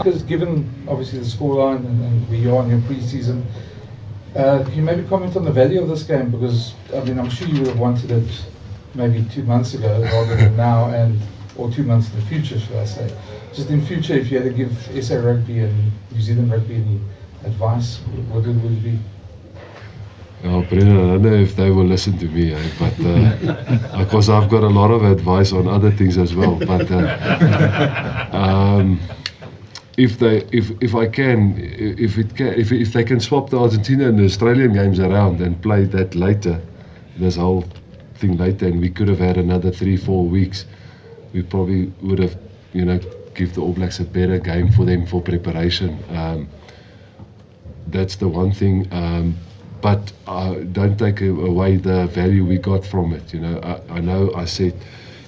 Because given obviously the scoreline and where you are in your pre-season, can you maybe comment on the value of this game? Because I mean, I'm sure you would have wanted it maybe 2 months ago rather than now, or 2 months in the future, should I say? Just in future, if you had to give SA Rugby and New Zealand Rugby any advice, what would it be? Well, Brendan, I don't know if they will listen to me, but of course I've got a lot of advice on other things as well. But if they can swap the Argentina and the Australian games around and play that later, this whole thing later, and we could have had another 3-4 weeks, we probably would have, give the All Blacks a better game for them for preparation. That's the one thing. But don't take away the value we got from it. I know I said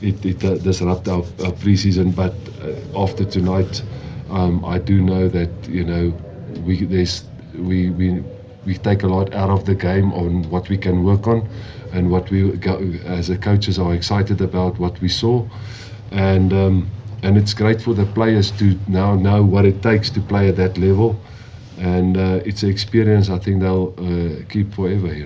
it disrupt our pre-season, but after tonight, I do know that we take a lot out of the game on what we can work on, and what we as a coaches are excited about what we saw, and it's great for the players to now know what it takes to play at that level. And it's an experience I think they'll keep forever here.